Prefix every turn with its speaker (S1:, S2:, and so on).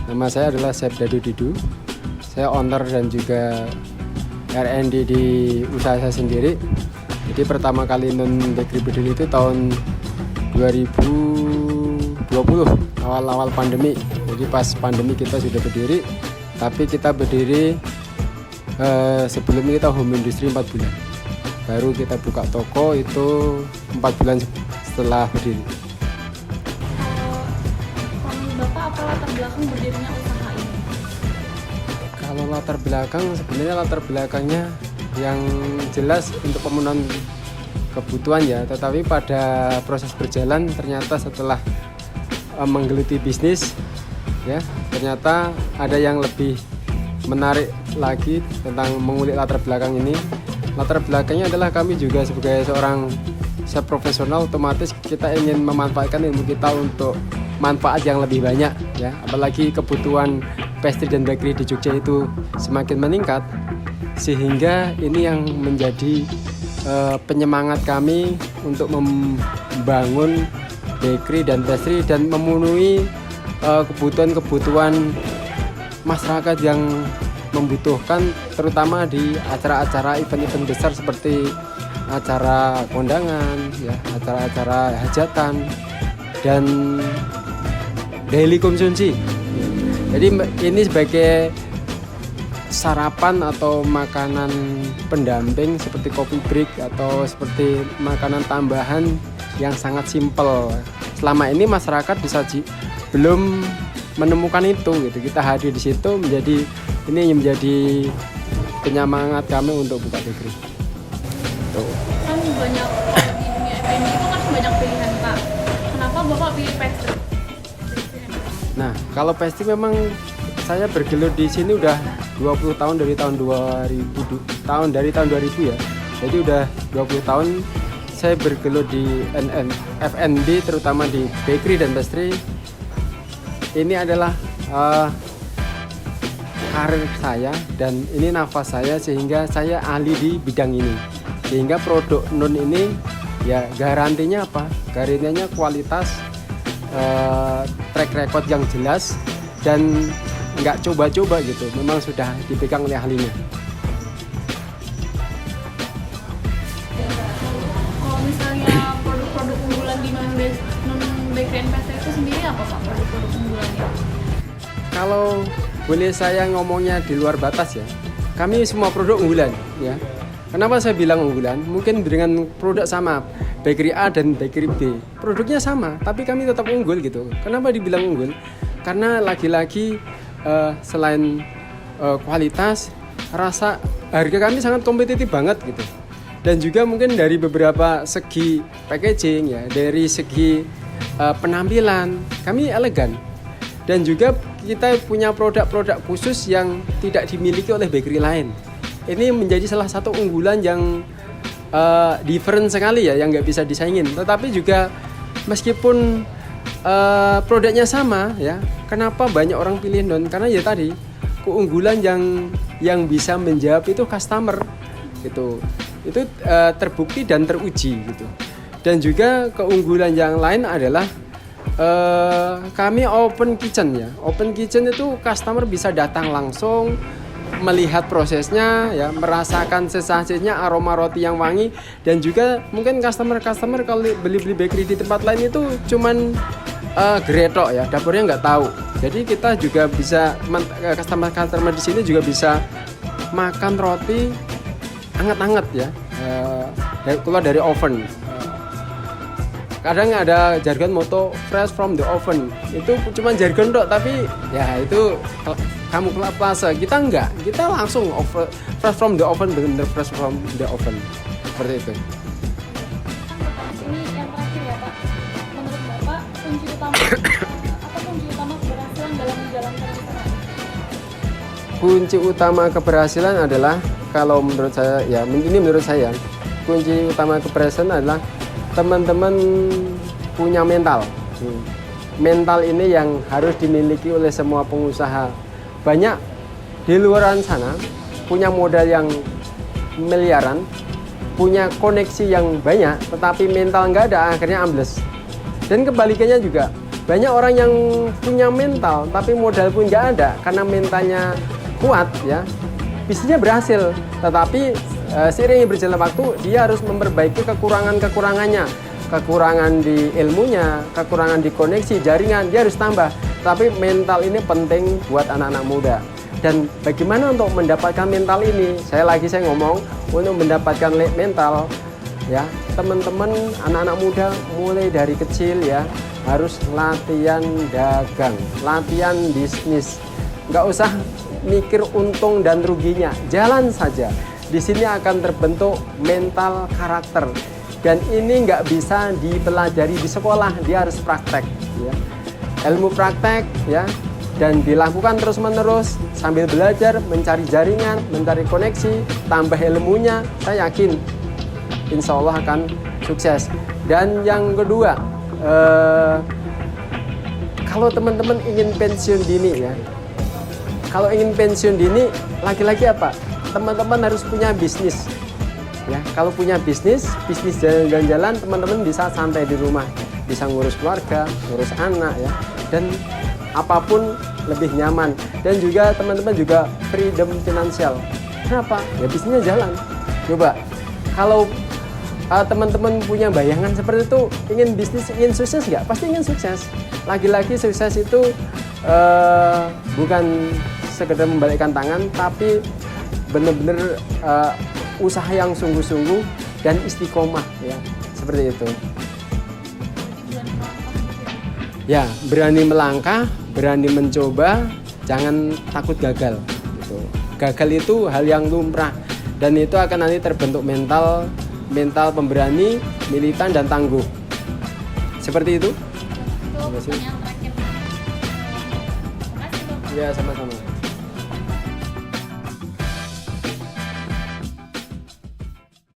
S1: Nama saya adalah Chef Dadu Didu. Saya owner dan juga R&D di usaha saya sendiri. Jadi pertama kali Non Bakery berdiri itu tahun 2020, awal-awal pandemi. Jadi pas pandemi kita sudah berdiri, tapi kita berdiri sebelumnya kita home industry 4 bulan. Baru kita buka toko itu 4 bulan setelah berdiri.
S2: Bapak apa latar belakang berdirinya usaha ini?
S1: Kalau latar belakangnya yang jelas untuk pemenuhan kebutuhan ya, tetapi pada proses berjalan ternyata setelah menggeluti bisnis ya, ternyata ada yang lebih menarik lagi tentang mengulik latar belakang ini. Latar belakangnya adalah kami juga sebagai seorang chef profesional, otomatis kita ingin memanfaatkan ilmu kita untuk manfaat yang lebih banyak ya, apalagi kebutuhan pastry dan bakery di Jogja itu semakin meningkat, sehingga ini yang menjadi penyemangat kami untuk membangun bakery dan pastry dan memenuhi kebutuhan masyarakat yang membutuhkan, terutama di acara-acara event-event besar seperti acara kondangan ya, acara-acara hajatan dan daily konsumsi. Jadi ini sebagai sarapan atau makanan pendamping seperti coffee break atau seperti makanan tambahan yang sangat simpel. Selama ini masyarakat belum menemukan itu gitu. Kita hadir di situ menjadi penyemangat kami untuk buka bakery. Tuh.
S2: Kan banyak di dunia F&B itu kan banyak pilihan Pak. Kenapa Bapak pilih pastry?
S1: Nah, kalau pastry memang saya bergelut di sini udah 20 tahun dari tahun 2000 ya. Jadi udah 20 tahun saya bergelut di F&B, terutama di bakery dan pastry. Ini adalah karir saya dan ini nafas saya, sehingga saya ahli di bidang ini. Sehingga produk Non ini ya garantinya apa? Garantinya kualitas, track record yang jelas dan nggak coba-coba gitu. Memang sudah dipegang oleh ahlinya.
S2: Kalau misalnya produk-produk unggulan di non bakery and pastry itu sendiri apa Pak produk-produk unggulannya?
S1: Kalau boleh saya ngomongnya di luar batas ya, kami semua produk unggulan ya. Kenapa saya bilang unggulan? Mungkin dengan produk sama, bakery A dan bakery B, produknya sama, tapi kami tetap unggul gitu. Kenapa dibilang unggul? Karena lagi-lagi selain kualitas, rasa, harga kami sangat kompetitif banget gitu. Dan juga mungkin dari beberapa segi packaging ya, dari segi penampilan, kami elegan. Dan juga kita punya produk-produk khusus yang tidak dimiliki oleh bakery lain. Ini menjadi salah satu unggulan yang different sekali ya, yang nggak bisa disaingin. Tetapi juga meskipun produknya sama ya, kenapa banyak orang pilih Non? Karena ya tadi keunggulan yang bisa menjawab itu customer gitu. Itu terbukti dan teruji gitu. Dan juga keunggulan yang lain adalah kami open kitchen ya. Open kitchen itu customer bisa datang langsung, melihat prosesnya ya, merasakan sensasinya, aroma roti yang wangi. Dan juga mungkin customer kalau beli bakery di tempat lain itu cuman gretok ya, dapurnya nggak tahu. Jadi kita juga bisa, customer di sini juga bisa makan roti hangat-hangat ya, keluar dari oven. Kadang ada jargon moto fresh from the oven, itu cuma jargon dok, tapi ya itu kamu kamuflase. Kita enggak, kita langsung fresh from the oven, benar-benar fresh from the oven, seperti itu.
S2: Ini yang terakhir ya Pak, menurut Bapak kunci utama keberhasilan dalam menjalankan usaha?
S1: Kunci utama keberhasilan adalah, kalau menurut saya ya, ini menurut saya kunci utama keberhasilan adalah teman-teman punya mental. Mental ini yang harus dimiliki oleh semua pengusaha. Banyak di luaran sana punya modal yang miliaran, punya koneksi yang banyak, tetapi mental nggak ada, akhirnya ambles. Dan kebalikannya juga, Banyak orang yang punya mental tapi modal pun nggak ada, karena mentalnya kuat ya, bisnisnya berhasil. Tetapi seiring berjalan waktu dia harus memperbaiki kekurangannya, kekurangan di ilmunya, kekurangan di koneksi jaringan, dia harus tambah. Tapi mental ini penting buat anak-anak muda. Dan bagaimana untuk mendapatkan mental ini? Saya ngomong untuk mendapatkan mental ya, teman-teman anak-anak muda mulai dari kecil ya harus latihan dagang, latihan bisnis. Nggak usah mikir untung dan ruginya, jalan saja. Di sini akan terbentuk mental karakter. Dan ini nggak bisa dipelajari di sekolah, dia harus praktek ya. Ilmu praktek ya, dan dilakukan terus-menerus sambil belajar, mencari jaringan, mencari koneksi, tambah ilmunya, saya yakin insya Allah akan sukses. Dan yang kedua, kalau teman-teman ingin pensiun dini ya, kalau ingin pensiun dini, lagi-lagi apa? Teman-teman harus punya bisnis. Ya, kalau punya bisnis jalan-jalan, teman-teman bisa santai di rumah, bisa ngurus keluarga, ngurus anak ya, dan apapun lebih nyaman. Dan juga teman-teman juga freedom finansial. Kenapa? Ya bisnisnya jalan. Coba, kalau teman-teman punya bayangan seperti itu, ingin bisnis, ingin sukses nggak? Pasti ingin sukses. Lagi-lagi sukses itu bukan sekedar membalikkan tangan, tapi benar-benar usaha yang sungguh-sungguh dan istiqomah ya, seperti itu. Ya, berani melangkah, berani mencoba, jangan takut gagal. Gitu. Gagal itu hal yang lumrah, dan itu akan nanti terbentuk mental pemberani, militan dan tangguh. Seperti itu.
S2: Itu pertanyaan terakhir. Terima kasih, Bapak.
S1: Ya, sama-sama.